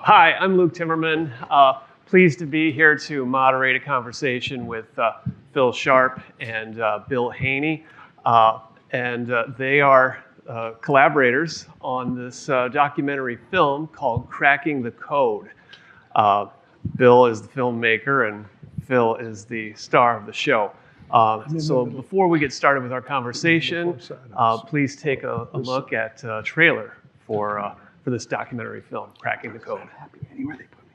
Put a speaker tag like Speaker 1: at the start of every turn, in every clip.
Speaker 1: Hi, I'm Luke Timmerma. Pleased to be here to moderate a conversation with Phil Sharp and Bill Haney. They are collaborators on this documentary film called Cracking the Code. Bill is the filmmaker and Phil is the star of the show. So before we get started with our conversation, please take a look at a trailer for this documentary film, Cracking the Code.
Speaker 2: Anywhere they put me.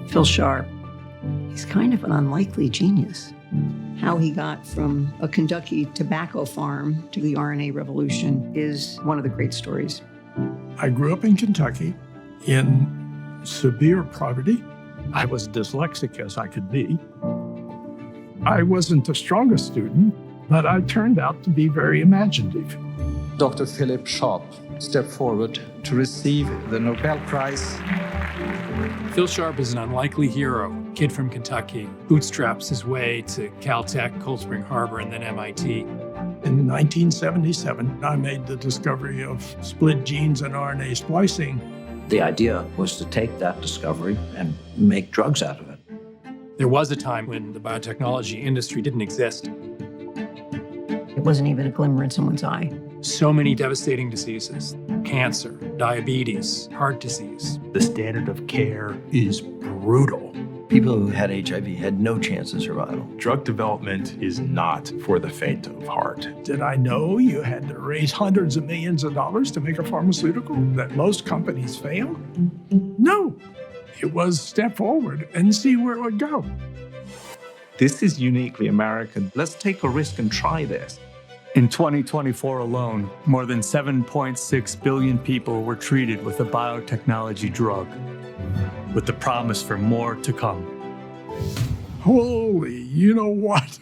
Speaker 3: Phil Sharp, he's kind of an unlikely genius. How he got from a Kentucky tobacco farm to the RNA revolution is one of the great stories.
Speaker 4: I grew up in Kentucky in severe poverty. I was dyslexic as I could be. I wasn't the strongest student, but I turned out to be very imaginative.
Speaker 5: Dr. Philip Sharp stepped forward to receive the Nobel Prize.
Speaker 6: Phil Sharp is an unlikely hero, kid from Kentucky, bootstraps his way to Caltech, Cold Spring Harbor, and then MIT.
Speaker 4: In 1977, I made the discovery of split genes and RNA splicing.
Speaker 7: The idea was to take that discovery and make drugs out of it.
Speaker 6: There was a time when the biotechnology industry didn't exist.
Speaker 3: It wasn't even a glimmer in someone's eye.
Speaker 6: So many devastating diseases: cancer, diabetes, heart disease.
Speaker 8: The standard of care is brutal.
Speaker 9: People who had HIV had no chance of survival.
Speaker 8: Drug development is not for the faint of heart.
Speaker 4: Did I know you had to raise hundreds of millions of dollars to make a pharmaceutical, that most companies fail? No. It was step forward and see where it would go.
Speaker 8: This is uniquely American. Let's take a risk and try this.
Speaker 10: In 2024 alone, more than 7.6 billion people were treated with a biotechnology drug, with the promise for more to come.
Speaker 4: Holy, you know what?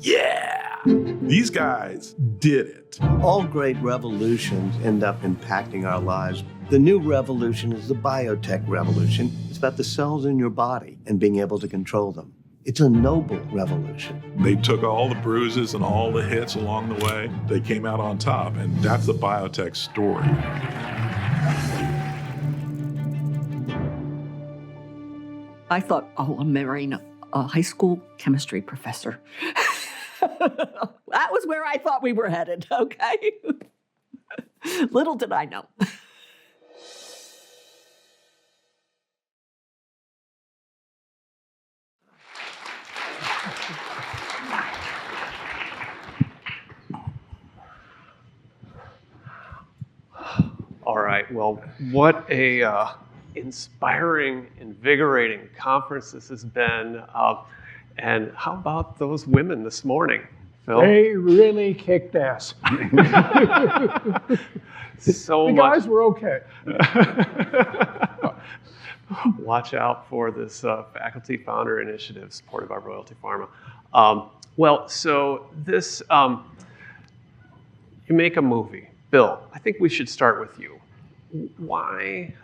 Speaker 8: Yeah! These guys did it.
Speaker 2: All great revolutions end up impacting our lives. The new revolution is the biotech revolution. It's about the cells in your body and being able to control them. It's a noble revolution.
Speaker 8: They took all the bruises and all the hits along the way. They came out on top, and that's the biotech story.
Speaker 3: I thought, I'm marrying a high school chemistry professor. That was where I thought we were headed, okay? Little did I know.
Speaker 1: All right, well, what a inspiring, invigorating conference this has been. And how about those women this morning, Phil?
Speaker 4: They really kicked ass.
Speaker 1: So
Speaker 4: the guys were okay.
Speaker 1: Watch out for this faculty founder initiative supported by Royalty Pharma. So this, you make a movie. Bill, I think we should start with you. Why,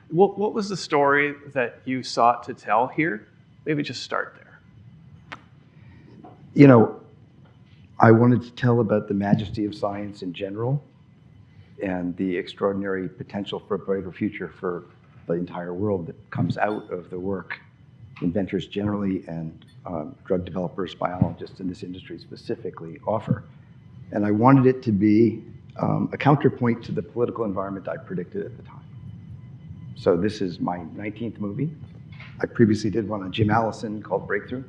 Speaker 1: what was the story that you sought to tell here? Maybe just start there.
Speaker 11: You know, I wanted to tell about the majesty of science in general and the extraordinary potential for a brighter future for the entire world that comes out of the work inventors generally and drug developers, biologists in this industry specifically offer. And I wanted it to be a counterpoint to the political environment I predicted at the time. So this is my 19th movie. I previously did one on Jim Allison called Breakthrough.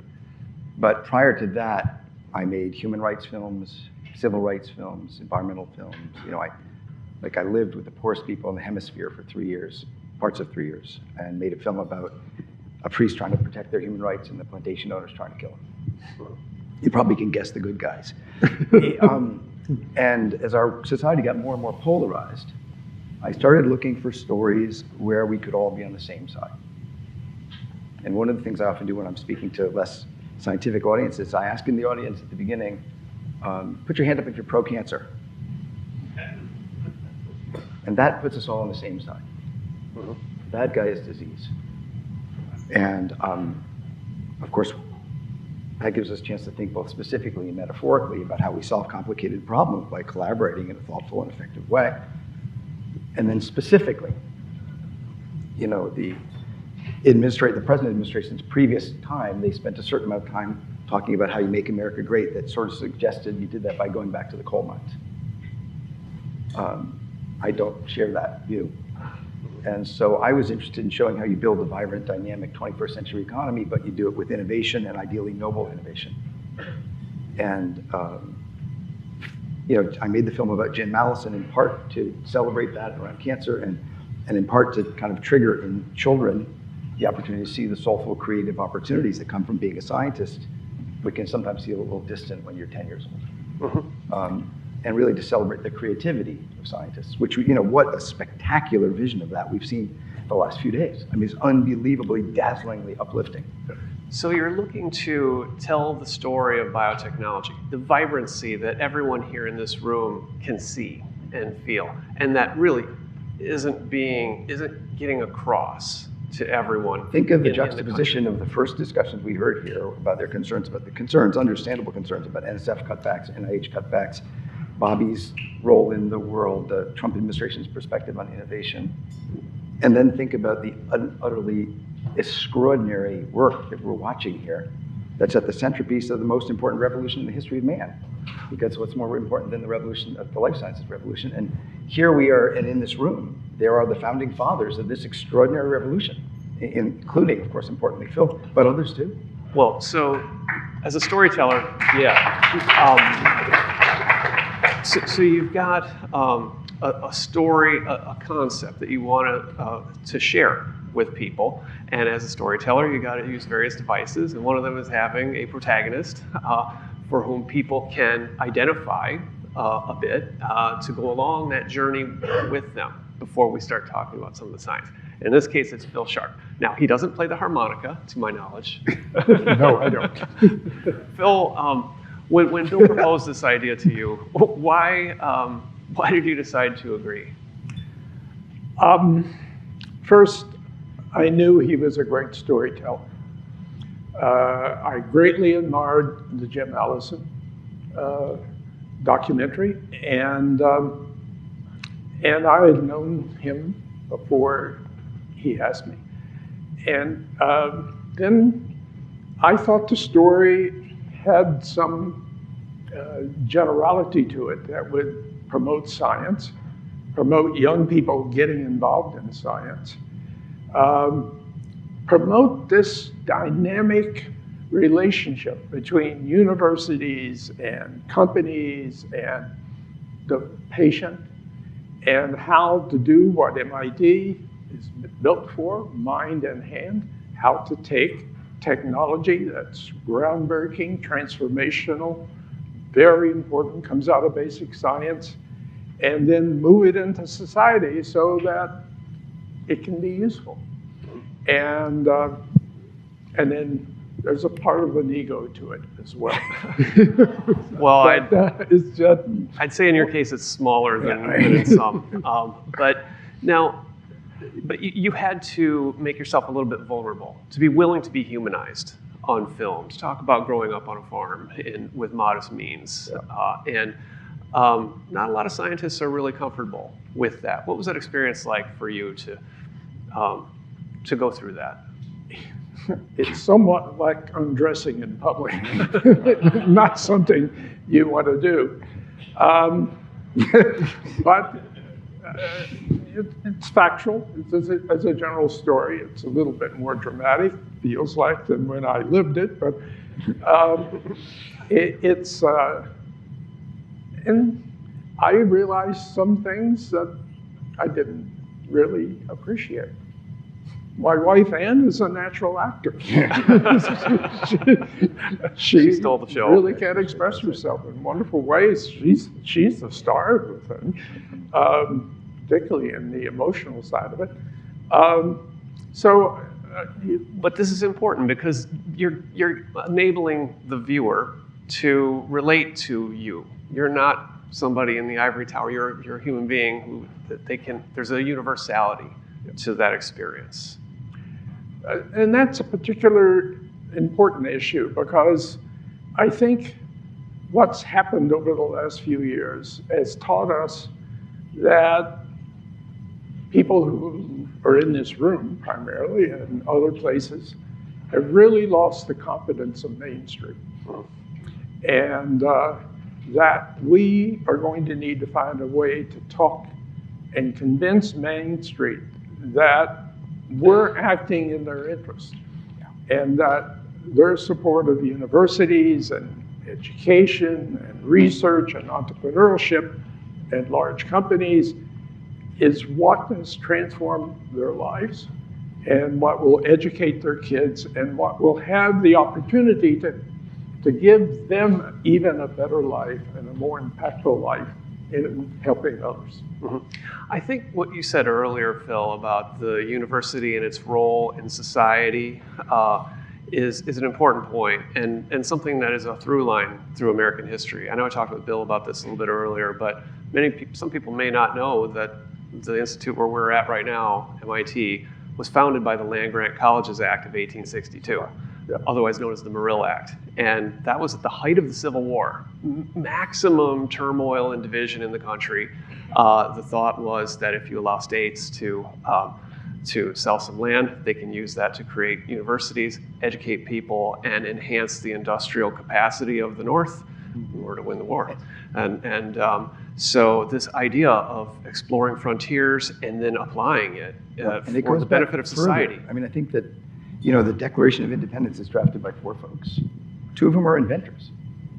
Speaker 11: But prior to that, I made human rights films, civil rights films, environmental films. You know, I lived with the poorest people in the hemisphere for 3 years, parts of 3 years, and made a film about a priest trying to protect their human rights and the plantation owners trying to kill him. You probably can guess the good guys. And as our society got more and more polarized, I started looking for stories where we could all be on the same side. And one of the things I often do when I'm speaking to less scientific audiences, I ask in the audience at the beginning, put your hand up if you're pro-cancer. And that puts us all on the same side. The bad guy is disease. And of course, that gives us a chance to think both specifically and metaphorically about how we solve complicated problems by collaborating in a thoughtful and effective way. And then specifically, you know, the present administration's previous time, they spent a certain amount of time talking about how you make America great that sort of suggested you did that by going back to the coal mines. I don't share that view. And so I was interested in showing how you build a vibrant, dynamic 21st century economy, but you do it with innovation and ideally noble innovation. And you know, I made the film about Jim Allison in part to celebrate that around cancer and in part to kind of trigger in children the opportunity to see the soulful creative opportunities that come from being a scientist, which can sometimes feel a little distant when you're 10 years old. And really to celebrate the creativity of scientists, which, you know, what a spectacular vision of that we've seen the last few days. I mean, it's unbelievably, dazzlingly uplifting.
Speaker 1: So you're looking to tell the story of biotechnology, the vibrancy that everyone here in this room can see and feel, and that really isn't getting across to everyone.
Speaker 11: Think of the juxtaposition of the first discussions we heard here about their concerns, understandable concerns about NSF cutbacks, NIH cutbacks, Bobby's role in the world, the Trump administration's perspective on innovation, and then think about the utterly extraordinary work that we're watching here that's at the centerpiece of the most important revolution in the history of man. Because what's more important than the revolution of the life sciences revolution? And here we are, and in this room, there are the founding fathers of this extraordinary revolution, including, of course, importantly, Phil, but others too.
Speaker 1: Well, so as a storyteller, So you've got a story, a concept that you want to share with people, and as a storyteller, you got to use various devices, and one of them is having a protagonist for whom people can identify a bit to go along that journey with them before we start talking about some of the science. In this case, it's Phil Sharp. Now, he doesn't play the harmonica, to my knowledge.
Speaker 4: No, I don't.
Speaker 1: Phil, when Bill proposed this idea to you, why did you decide to agree?
Speaker 4: First, I knew he was a great storyteller. I greatly admired the Jim Allison documentary, and I had known him before he asked me. And then I thought the story had some generality to it that would promote science, promote young people getting involved in science, promote this dynamic relationship between universities and companies and the patient, and how to do what MIT is built for, mind and hand, how to take technology that's groundbreaking, transformational, very important, comes out of basic science, and then move it into society so that it can be useful. And then there's a part of an ego to it as well.
Speaker 1: Well,
Speaker 4: I'd
Speaker 1: say in your case it's smaller than some. But you had to make yourself a little bit vulnerable, to be willing to be humanized on film, to talk about growing up on a farm with modest means. And not a lot of scientists are really comfortable with that. What was that experience like for you to go through that?
Speaker 4: It's somewhat like undressing in public, not something you want to do. But it's factual. As a general story, it's a little bit more dramatic, feels like, than when I lived it. But and I realized some things that I didn't really appreciate. My wife, Ann, is a natural actor. she
Speaker 1: stole the show.
Speaker 4: Really can't express herself in wonderful ways. She's the star of the thing, particularly in the emotional side of it. So
Speaker 1: But this is important because you're enabling the viewer to relate to you. You're not somebody in the ivory tower. You're a human being who there's a universality to that experience.
Speaker 4: And that's a particular important issue because I think what's happened over the last few years has taught us that people who are in this room primarily and other places have really lost the confidence of Main Street. And that we are going to need to find a way to talk and convince Main Street that we're acting in their interest and that their support of universities and education and research and entrepreneurship and large companies is what has transformed their lives and what will educate their kids and what will have the opportunity to give them even a better life and a more impactful life in helping others.
Speaker 1: Mm-hmm. I think what you said earlier, Phil, about the university and its role in society is an important point and something that is a through line through American history. I know I talked with Bill about this a little bit earlier, but some people may not know that the institute where we're at right now, MIT, was founded by the Land Grant Colleges Act of 1862. Otherwise known as the Morrill Act. And that was at the height of the Civil War. Maximum turmoil and division in the country. The thought was that if you allow states to sell some land, they can use that to create universities, educate people, and enhance the industrial capacity of the North in order to win the war. So this idea of exploring frontiers and then applying it for the benefit of society.
Speaker 11: I mean, I think that the Declaration of Independence is drafted by 4 folks, 2 of whom are inventors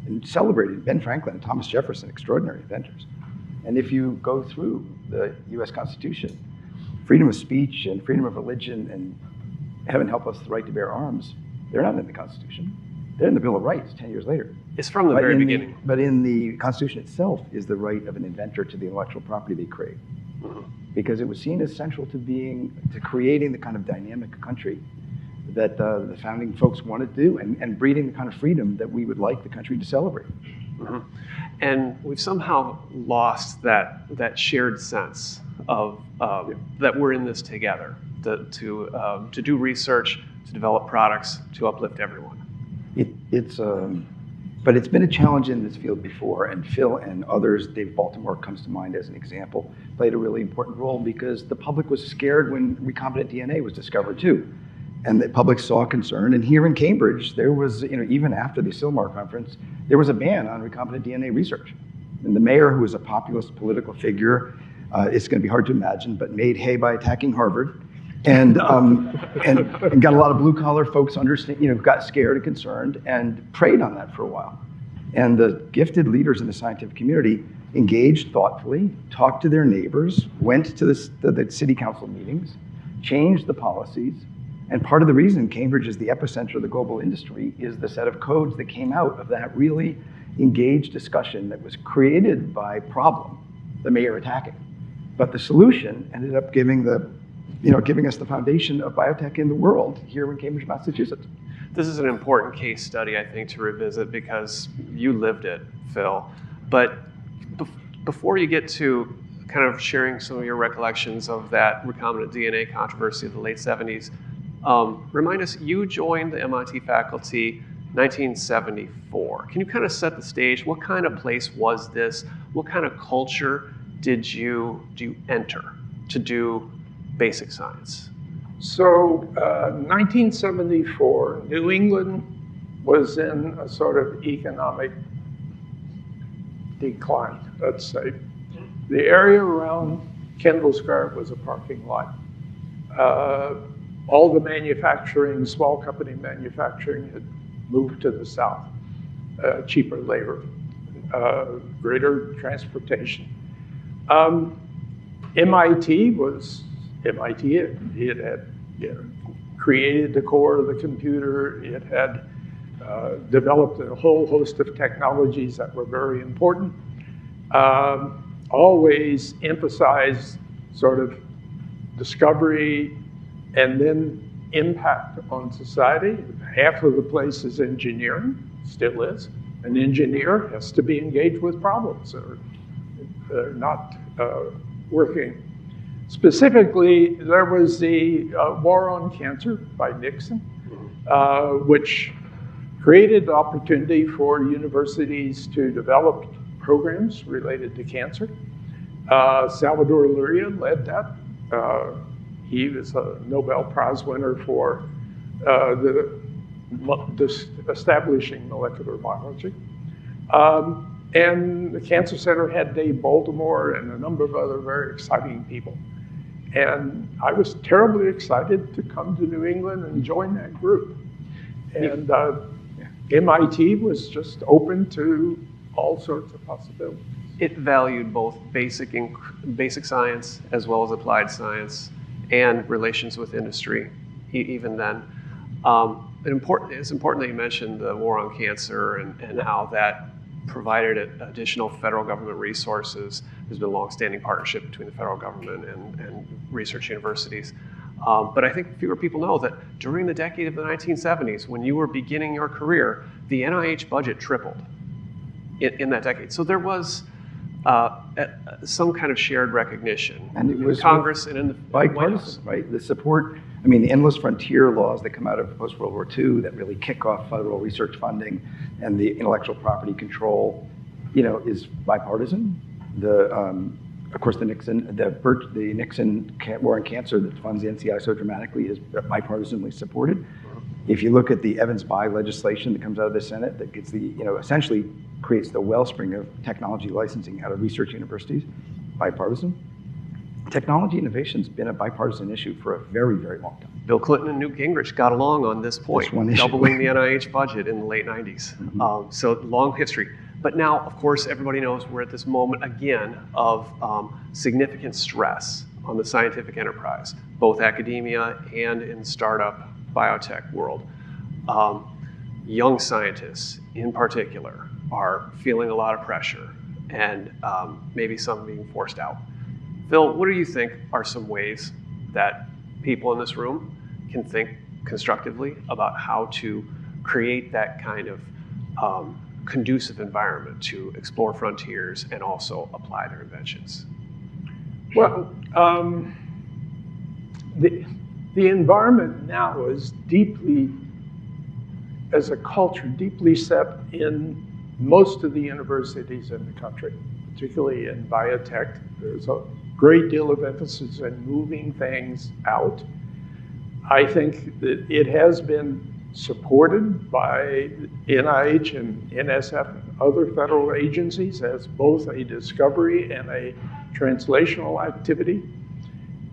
Speaker 11: and celebrated. Ben Franklin and Thomas Jefferson, extraordinary inventors. And if you go through the US Constitution, freedom of speech and freedom of religion and heaven help us, the right to bear arms, they're not in the Constitution. They're in the Bill of Rights 10 years later.
Speaker 1: It's from the very beginning.
Speaker 11: But in the Constitution itself is the right of an inventor to the intellectual property they create. Mm-hmm. Because it was seen as central to creating the kind of dynamic country that the founding folks wanted to do and breeding the kind of freedom that we would like the country to celebrate.
Speaker 1: Mm-hmm. And we've somehow lost that shared sense of that we're in this together, to do research, to develop products, to uplift everyone.
Speaker 11: But it's been a challenge in this field before, and Phil and others, Dave Baltimore comes to mind as an example, played a really important role because the public was scared when recombinant DNA was discovered too. And the public saw concern. And here in Cambridge, there was, even after the Silmar conference, there was a ban on recombinant DNA research. And the mayor, who was a populist political figure, it's going to be hard to imagine, but made hay by attacking Harvard, and got a lot of blue collar folks got scared and concerned and preyed on that for a while. And the gifted leaders in the scientific community engaged thoughtfully, talked to their neighbors, went to the city council meetings, changed the policies. And part of the reason Cambridge is the epicenter of the global industry is the set of codes that came out of that really engaged discussion that was created by problem, the mayor attacking. But the solution ended up giving us the foundation of biotech in the world here in Cambridge, Massachusetts.
Speaker 1: This is an important case study, I think, to revisit because you lived it, Phil. But before you get to kind of sharing some of your recollections of that recombinant DNA controversy of the late 70s, remind us, you joined the MIT faculty 1974. Can you kind of set the stage? What kind of place was this? What kind of culture did you enter to do basic science?
Speaker 4: So 1974, New England was in a sort of economic decline, let's say. The area around Kendall's Square was a parking lot. All the manufacturing, small company manufacturing had moved to the south, cheaper labor, greater transportation. MIT was MIT. It had created the core of the computer. It had developed a whole host of technologies that were very important. Always emphasized sort of discovery and then impact on society. Half of the place is engineering, still is. An engineer has to be engaged with problems, or they're not working. Specifically, there was the war on cancer by Nixon, which created the opportunity for universities to develop programs related to cancer. Salvador Luria led that. He was a Nobel Prize winner for establishing molecular biology. And the Cancer Center had Dave Baltimore and a number of other very exciting people. And I was terribly excited to come to New England and join that group. And MIT was just open to all sorts of possibilities.
Speaker 1: It valued both basic science as well as applied science and relations with industry, even then. It's important that you mentioned the war on cancer and how that provided additional federal government resources. There's been a long-standing partnership between the federal government and research universities. But I think fewer people know that during the decade of the 1970s, when you were beginning your career, the NIH budget tripled in that decade. So there was some kind of shared recognition
Speaker 11: and it was
Speaker 1: in Congress and in the
Speaker 11: bipartisan, right? The support, I mean, the endless frontier laws that come out of post-World War II that really kick off federal research funding and the intellectual property control, is bipartisan. Of course, the Nixon war on cancer that funds the NCI so dramatically is bipartisanly supported. If you look at the Evans-Buy legislation that comes out of the Senate that gets essentially creates the wellspring of technology licensing out of research universities, bipartisan. Technology innovation's been a bipartisan issue for a very, very long time.
Speaker 1: Bill Clinton and Newt Gingrich got along on this point, doubling the NIH budget in the late 90s.
Speaker 11: Mm-hmm.
Speaker 1: So long history. But now, of course, everybody knows we're at this moment again of significant stress on the scientific enterprise, both academia and in startup biotech world. Young scientists in particular are feeling a lot of pressure and maybe some being forced out. Phil, what do you think are some ways that people in this room can think constructively about how to create that kind of conducive environment to explore frontiers and also apply their inventions?
Speaker 4: Well, the environment now is deeply, as a culture, deeply set in most of the universities in the country, particularly in biotech. There's a great deal of emphasis in moving things out. I think that it has been supported by NIH and NSF and other federal agencies as both a discovery and a translational activity.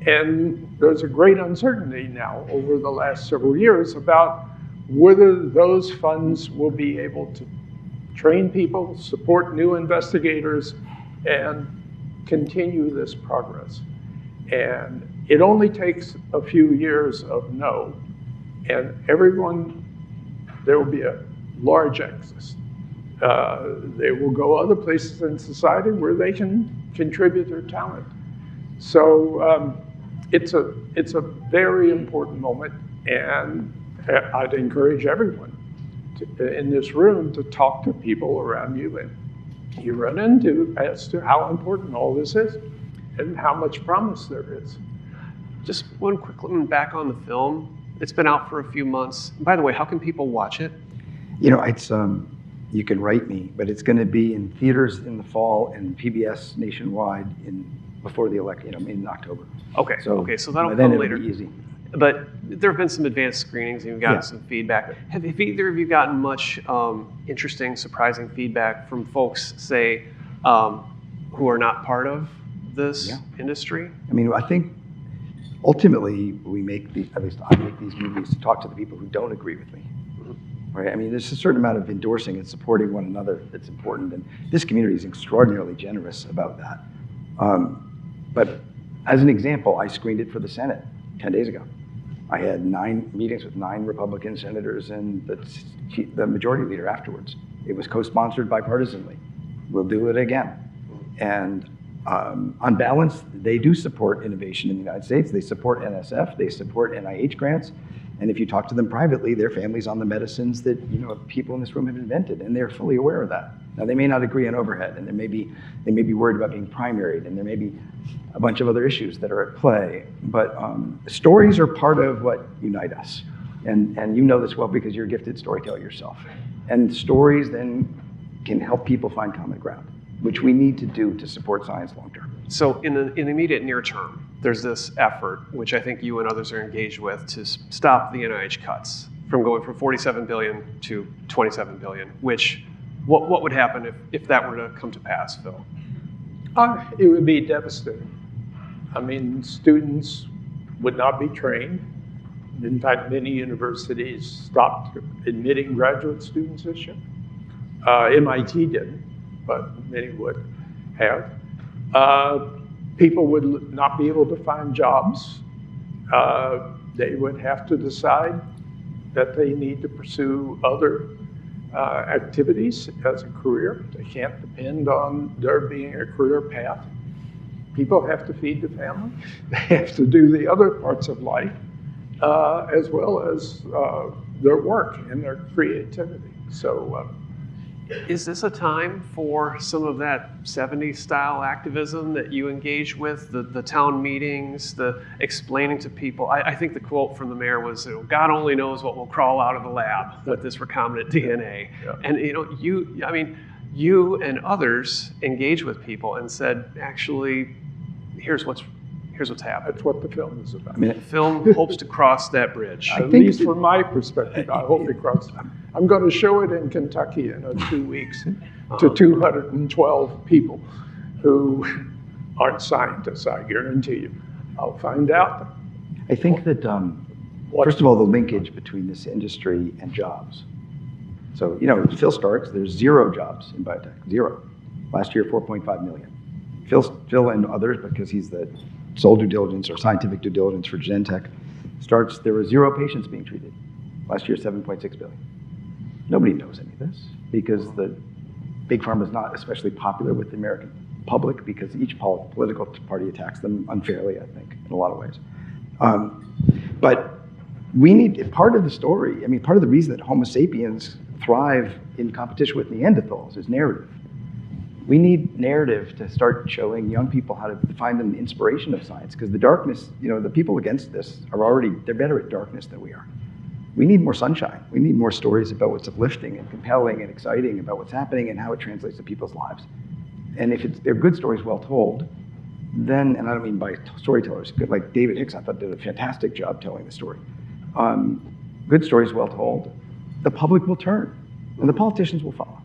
Speaker 4: And there's a great uncertainty now over the last several years about whether those funds will be able to train people, support new investigators, and continue this progress. And it only takes a few years of no, and there will be a large exodus. They will go other places in society where they can contribute their talent. So it's a very important moment, and I'd encourage everyone in this room to talk to people around you and you run into as to how important all this is and how much promise there is.
Speaker 1: Just one quick one back on the film. It's been out for a few months. By the way, how can people watch it?
Speaker 11: It's you can write me, but it's going to be in theaters in the fall and PBS nationwide before the election, in October.
Speaker 1: Okay. So that'll
Speaker 11: then
Speaker 1: come later.
Speaker 11: It'll be easy.
Speaker 1: But there have been some advanced screenings, and you've gotten some feedback. Have either of you gotten much interesting, surprising feedback from folks, say, who are not part of this industry?
Speaker 11: I mean, I think ultimately at least I make these movies to talk to the people who don't agree with me. Right? I mean, there's a certain amount of endorsing and supporting one another that's important, and this community is extraordinarily generous about that. But as an example, I screened it for the Senate 10 days ago. I had 9 meetings with 9 Republican senators and the majority leader afterwards. It was co-sponsored bipartisanly. We'll do it again. And on balance, they do support innovation in the United States. They support NSF. They support NIH grants. And if you talk to them privately, their family's on the medicines that people in this room have invented, and they're fully aware of that. Now, they may not agree on overhead, and they may be worried about being primaried, and there may be a bunch of other issues that are at play. But stories are part of what unite us. And you know this well because you're a gifted storyteller yourself. And stories then can help people find common ground, which we need to do to support science long term.
Speaker 1: So in the immediate near term, there's this effort, which I think you and others are engaged with, to stop the NIH cuts from going from 47 billion to 27 billion, which, what would happen if that were to come to pass, Phil?
Speaker 4: It would be devastating. I mean, students would not be trained. In fact, many universities stopped admitting graduate students this year. MIT didn't, but many would have. People would not be able to find jobs. They would have to decide that they need to pursue other activities as a career. They can't depend on there being a career path. People have to feed the family. They have to do the other parts of life, as well as their work and their creativity. So,
Speaker 1: is this a time for some of that 70s style activism that you engage with, the town meetings, the explaining to people? I think the quote from the mayor was, God only knows what will crawl out of the lab with this recombinant DNA.
Speaker 4: Yeah.
Speaker 1: And you and others engaged with people and said, actually, here's what's happening.
Speaker 4: that's what the film is about.
Speaker 11: I mean,
Speaker 1: The film hopes to cross that bridge.
Speaker 4: At least from my perspective, I hope it crosses. I'm going to show it in Kentucky in 2 weeks to 212 people who aren't scientists, I guarantee you. I'll find out.
Speaker 11: I think that, first of all, the linkage between this industry and jobs. So, Phil starts, there's 0 jobs in biotech, 0. Last year, 4.5 million. Phil and others, because he's the sole due diligence or scientific due diligence for Genentech, starts, there were 0 patients being treated. Last year, 7.6 billion. Nobody knows any of this because the big pharma is not especially popular with the American public because each political party attacks them unfairly, I think, in a lot of ways. But we need, part of the story, part of the reason that Homo sapiens thrive in competition with Neanderthals is narrative. We need narrative to start showing young people how to find an inspiration of science because the darkness, the people against this they're better at darkness than we are. We need more sunshine. We need more stories about what's uplifting and compelling and exciting about what's happening and how it translates to people's lives. And if they're good stories well told, then, and I don't mean by storytellers, good, like David Hicks, I thought did a fantastic job telling the story. Good stories well told, the public will turn and the politicians will follow.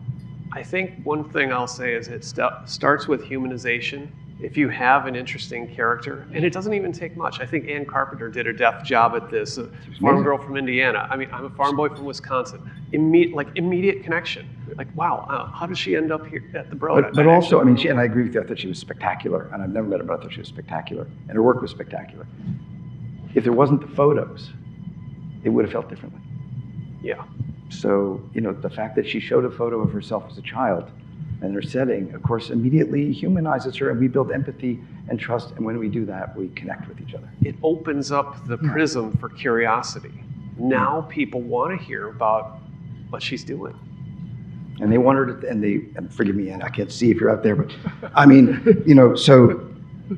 Speaker 1: I think one thing I'll say is it starts with humanization. If you have an interesting character, and it doesn't even take much. I think Ann Carpenter did a deft job at this. A farm girl from Indiana. I'm a farm boy from Wisconsin. Immediate connection. Like, wow, how did she end up here at the Broad?
Speaker 11: But also, and I agree with you, I thought she was spectacular. And I've never met her, but I thought she was spectacular. And her work was spectacular. If there wasn't the photos, it would have felt differently.
Speaker 1: Yeah.
Speaker 11: So, the fact that she showed a photo of herself as a child and her setting, of course, immediately humanizes her, and we build empathy and trust, and when we do that, we connect with each other.
Speaker 1: It opens up the prism for curiosity. Now people want to hear about what she's doing.
Speaker 11: And they want her to, and forgive me, Ann, I can't see if you're out there, but so,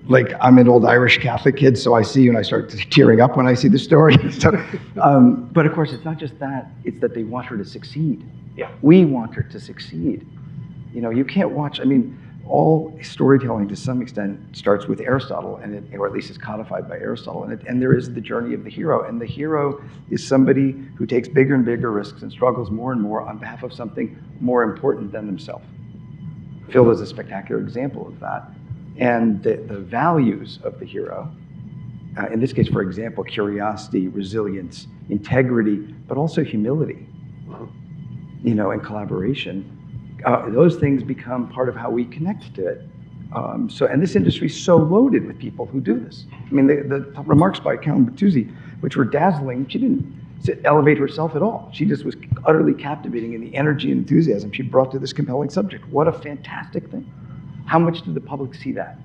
Speaker 11: like, I'm an old Irish Catholic kid, so I see you and I start tearing up when I see the story. So, but of course, it's not just that, it's that they want her to succeed.
Speaker 1: Yeah.
Speaker 11: We want her to succeed. You can't watch, all storytelling to some extent starts with Aristotle, or at least is codified by Aristotle, and there is the journey of the hero. And the hero is somebody who takes bigger and bigger risks and struggles more and more on behalf of something more important than themselves. Phil is a spectacular example of that. And the values of the hero, in this case, for example, curiosity, resilience, integrity, but also humility, and collaboration, those things become part of how we connect to it. And this industry is so loaded with people who do this. The remarks by Count Bertuzzi, which were dazzling, she didn't elevate herself at all. She just was utterly captivating in the energy and enthusiasm she brought to this compelling subject. What a fantastic thing. How much did the public see that?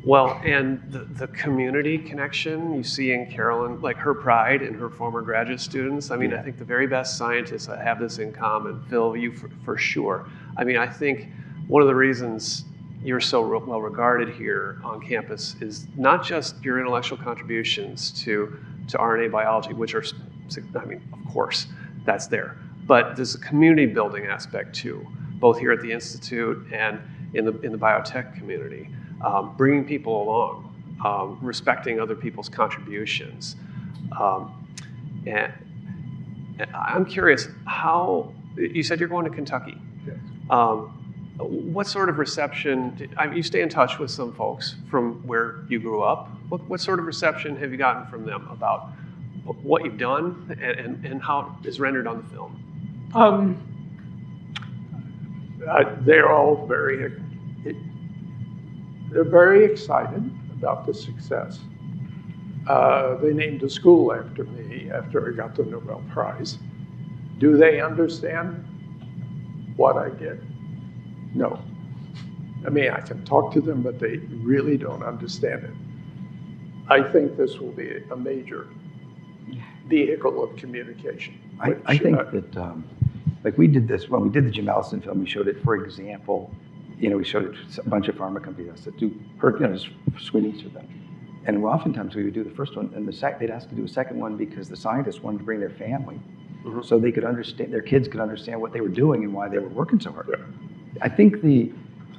Speaker 1: Well, and the community connection you see in Carolyn, like her pride in her former graduate students. I mean, I think the very best scientists have this in common. Phil, you for sure. I mean, I think one of the reasons you're so well regarded here on campus is not just your intellectual contributions to RNA biology, which are, I mean, of course, that's there. But there's a community building aspect too, both here at the Institute and in the biotech community. Bringing people along, respecting other people's contributions. And I'm curious, how, you said you're going to Kentucky.
Speaker 4: Yes.
Speaker 1: What sort of reception, you stay in touch with some folks from where you grew up. What sort of reception have you gotten from them about what you've done and how it's rendered on the film?
Speaker 4: They're all they're very excited about the success. They named a school after me after I got the Nobel Prize. Do they understand what I did? No. I mean, I can talk to them, but they really don't understand it. I think this will be a major vehicle of communication.
Speaker 11: I think that, like we did this, when we did the Jim Allison film, we showed it, for example, we showed it to a bunch of pharma companies that do, just screenings for them. And oftentimes we would do the first one, and they'd ask to do a second one because the scientists wanted to bring their family, so they could understand, their kids could understand what they were doing and why they were working so hard. Yeah. I think the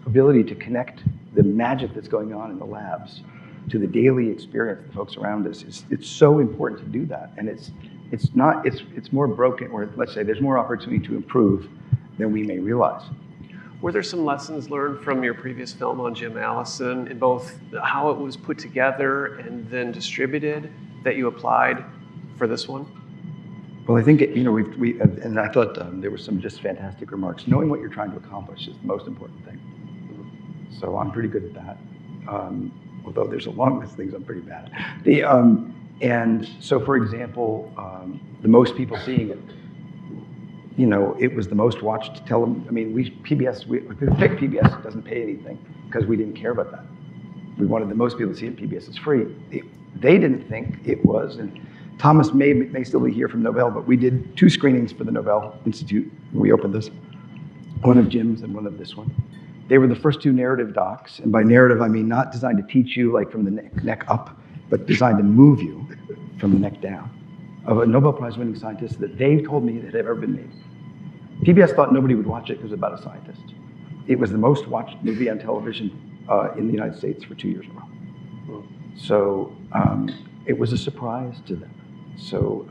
Speaker 11: ability to connect the magic that's going on in the labs to the daily experience of the folks around us it's so important to do that. And it's more broken, or let's say there's more opportunity to improve than we may realize.
Speaker 1: Were there some lessons learned from your previous film on Jim Allison in both how it was put together and then distributed that you applied for this one?
Speaker 11: Well, I think, and I thought there were some just fantastic remarks. Knowing what you're trying to accomplish is the most important thing. So I'm pretty good at that. Although there's a long list of things I'm pretty bad at. And so, for example, the most people seeing it, it was the most watched I mean, we picked PBS, it doesn't pay anything because we didn't care about that. We wanted the most people to see it. PBS is free. They didn't think it was, and Thomas may still be here from Nobel, but we did 2 screenings for the Nobel Institute when we opened this, one of Jim's and one of this one. They were the first 2 narrative docs, and by narrative I mean not designed to teach you like from the neck up, but designed to move you from the neck down, of a Nobel Prize winning scientist that they told me that had ever been made. PBS thought nobody would watch it because it was about a scientist. It was the most watched movie on television in the United States for 2 years in a row. So it was a surprise to them. So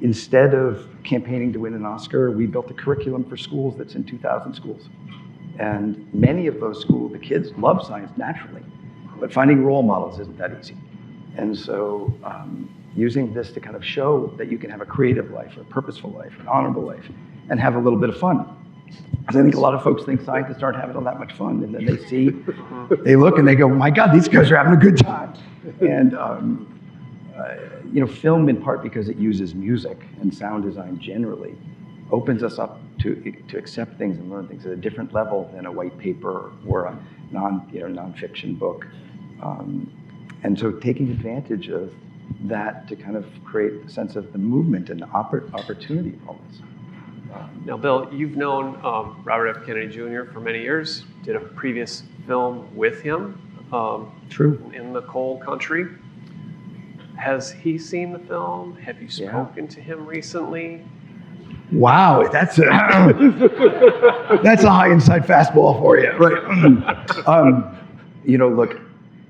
Speaker 11: instead of campaigning to win an Oscar, we built a curriculum for schools that's in 2,000 schools. And many of those schools, the kids love science naturally, but finding role models isn't that easy. And so using this to kind of show that you can have a creative life, a purposeful life, an honorable life, and have a little bit of fun. Because I think a lot of folks think scientists aren't having all that much fun, and then they look and they go, my God, these guys are having a good time. And film in part because it uses music and sound design generally opens us up to accept things and learn things at a different level than a white paper or a nonfiction book. And so taking advantage of that to kind of create a sense of the movement and the opportunity of all this.
Speaker 1: Now, Bill, you've known Robert F. Kennedy Jr. for many years, did a previous film with him.
Speaker 11: True.
Speaker 1: In the coal country. Has he seen the film? Have you spoken to him recently?
Speaker 11: Wow, that's a high inside fastball for you, right? Look,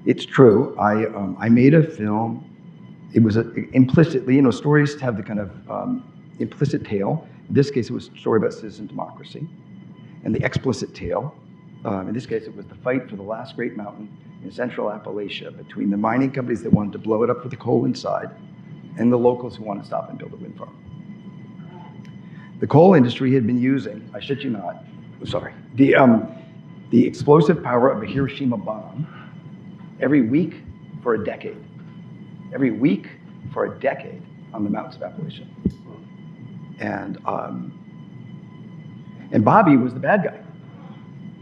Speaker 11: it's true. I made a film. It was implicitly, stories have the kind of implicit tale. In this case, it was a story about citizen democracy, and the explicit tale. In this case, it was the fight for the last great mountain in central Appalachia between the mining companies that wanted to blow it up for the coal inside and the locals who wanted to stop and build a wind farm. The coal industry had been using, I shit you not, the explosive power of a Hiroshima bomb every week for a decade. Every week for a decade on the mountains of Appalachia. And Bobby was the bad guy.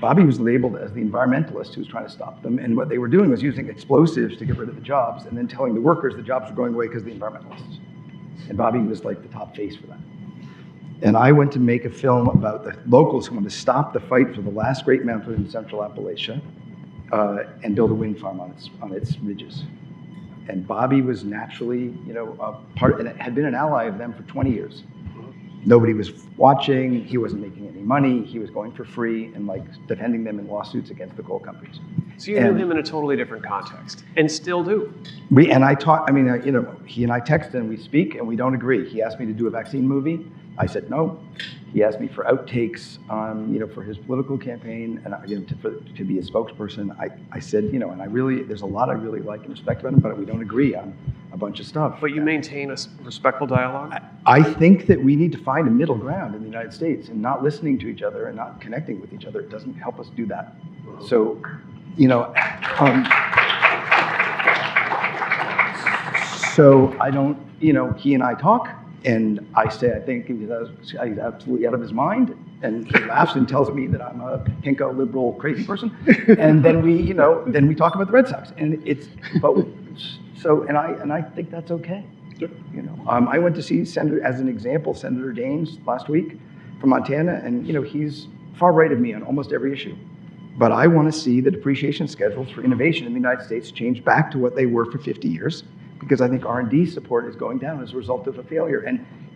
Speaker 11: Bobby was labeled as the environmentalist who was trying to stop them, and what they were doing was using explosives to get rid of the jobs, and then telling the workers the jobs were going away because of the environmentalists. And Bobby was like the top face for that. And I went to make a film about the locals who wanted to stop the fight for the last great mountain in Central Appalachia and build a wind farm on its ridges. And Bobby was naturally, a part, and had been an ally of them for 20 years. Nobody was watching. He wasn't making any money. He was going for free and like defending them in lawsuits against the coal companies.
Speaker 1: So you knew him in a totally different context, and still do.
Speaker 11: He and I text and we speak and we don't agree. He asked me to do a vaccine movie. I said no. He asked me for outtakes, for his political campaign and to be a spokesperson. I said, and there's a lot I really like and respect about him, but we don't agree on a bunch of stuff.
Speaker 1: But you maintain a respectful dialogue?
Speaker 11: I think that we need to find a middle ground in the United States, and not listening to each other and not connecting with each other doesn't help us do that. So, so I don't, he and I talk, and I say, I think he's absolutely out of his mind, and he laughs and tells me that I'm a pinko liberal crazy person, and then we talk about the Red Sox, and I think that's okay. I went to see as an example, Senator Daines last week from Montana, and he's far right of me on almost every issue. But I want to see the depreciation schedules for innovation in the United States change back to what they were for 50 years, because I think R&D support is going down as a result of a failure.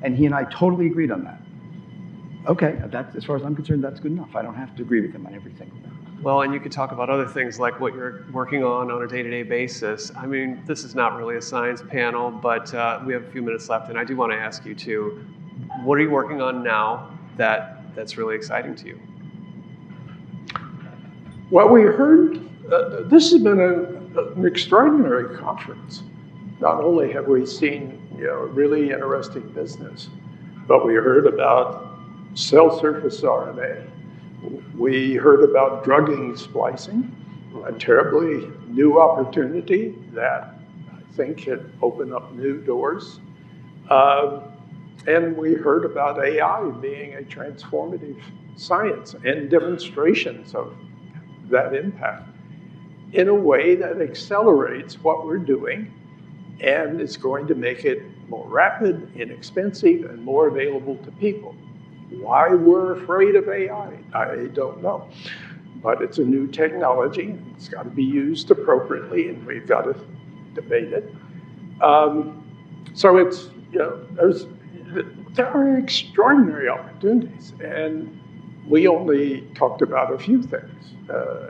Speaker 11: And he and I totally agreed on that. Okay, as far as I'm concerned, that's good enough. I don't have to agree with him on everything.
Speaker 1: Well, and you could talk about other things like what you're working on a day-to-day basis. I mean, this is not really a science panel, but we have a few minutes left, and I do want to ask you too, what are you working on now that's really exciting to you?
Speaker 4: Well, we heard, this has been an extraordinary conference. Not only have we seen really interesting business, but we heard about cell surface RNA. We heard about drugging splicing, a terribly new opportunity that I think could open up new doors. And we heard about AI being a transformative science and demonstrations of that impact in a way that accelerates what we're doing and is going to make it more rapid, inexpensive, and more available to people. Why we're afraid of AI, I don't know. But it's a new technology. It's got to be used appropriately, and we've got to debate it. So it's, there are extraordinary opportunities, and we only talked about a few things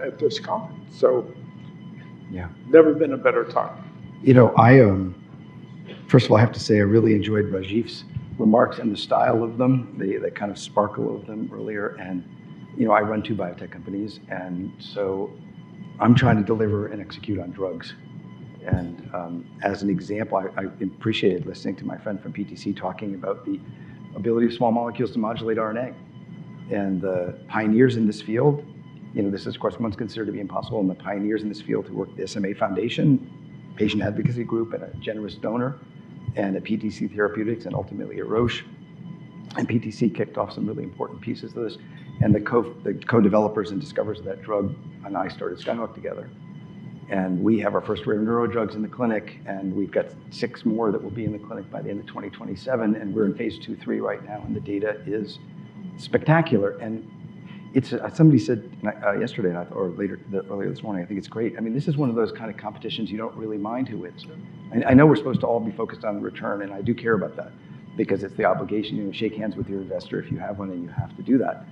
Speaker 4: at this conference. So, never been a better time.
Speaker 11: First of all, I have to say I really enjoyed Rajiv's remarks and the style of them, the kind of sparkle of them earlier. And, I run 2 biotech companies, and so I'm trying to deliver and execute on drugs. And as an example, I appreciated listening to my friend from PTC talking about the ability of small molecules to modulate RNA. And the pioneers in this field, this is of course once considered to be impossible, and the pioneers in this field who work at the SMA Foundation, patient advocacy group, and a generous donor, and at PTC Therapeutics, and ultimately at Roche. And PTC kicked off some really important pieces of this. And the co-developers and discoverers of that drug and I started Skyhook together. And we have our first rare neuro drugs in the clinic, and we've got 6 more that will be in the clinic by the end of 2027. And we're in phase 2/3 right now, and the data is spectacular. And it's somebody said yesterday, or earlier this morning, I think it's great. I mean, this is one of those kind of competitions you don't really mind who wins. I know we're supposed to all be focused on the return, and I do care about that because it's the obligation, shake hands with your investor if you have one, and you have to do that.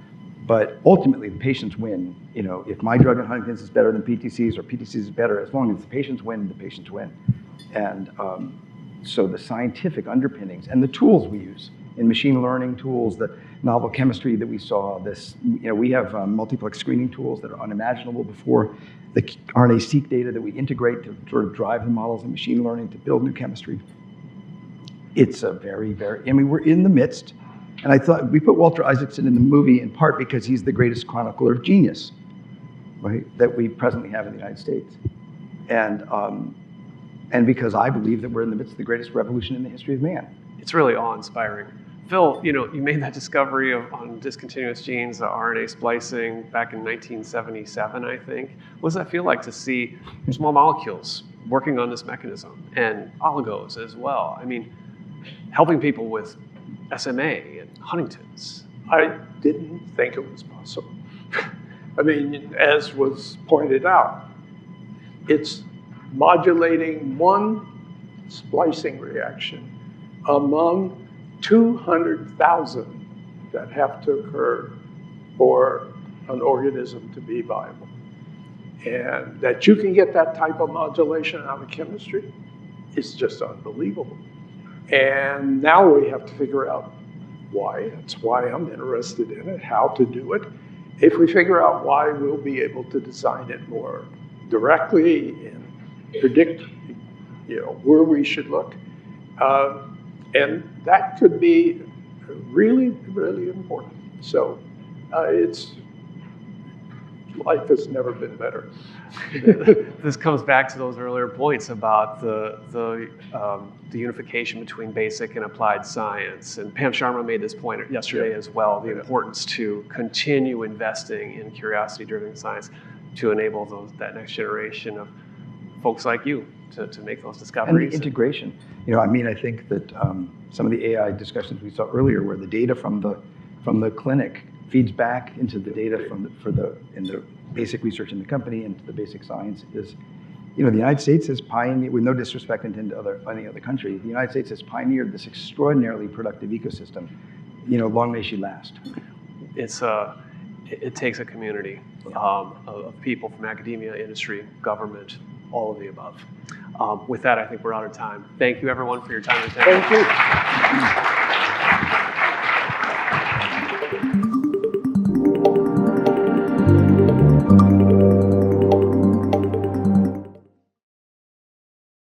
Speaker 11: But ultimately, the patients win. If my drug on Huntington's is better than PTC's, or PTC's is better, as long as the patients win, the patients win. And so the scientific underpinnings and the tools we use in machine learning tools, the novel chemistry that we saw, we have multiplex screening tools that are unimaginable before, the RNA-seq data that we integrate to sort of drive the models of machine learning to build new chemistry. It's a very, we're in the midst. And I thought we put Walter Isaacson in the movie in part because he's the greatest chronicler of genius, right, that we presently have in the United States. And because I believe that we're in the midst of the greatest revolution in the history of man.
Speaker 1: It's really awe-inspiring. Phil, you made that discovery on discontinuous genes, RNA splicing, back in 1977, I think. What does that feel like to see small molecules working on this mechanism, and oligos as well? I mean, helping people with SMA and Huntington's.
Speaker 12: I didn't think it was possible. I mean, as was pointed out, it's modulating one splicing reaction among 200,000 that have to occur for an organism to be viable. And that you can get that type of modulation out of chemistry is just unbelievable. And now we have to figure out why. That's why I'm interested in it, how to do it. If we figure out why, we'll be able to design it more directly and predict, where we should look. And that could be really, really important. So life has never been better.
Speaker 1: This comes back to those earlier points about the unification between basic and applied science. And Pam Sharma made this point yesterday as well, the importance to continue investing in curiosity-driven science to enable that next generation of folks like you to make those discoveries.
Speaker 11: And the integration. I think that some of the AI discussions we saw earlier, where the data from the clinic feeds back into the data in the basic research in the company and the basic science is, the United States has pioneered, with no disrespect into any other country, the United States has pioneered this extraordinarily productive ecosystem. Long may she last.
Speaker 1: It takes a community of people from academia, industry, government, all of the above. With that, I think we're out of time. Thank you, everyone, for your time and attention.
Speaker 12: Thank you.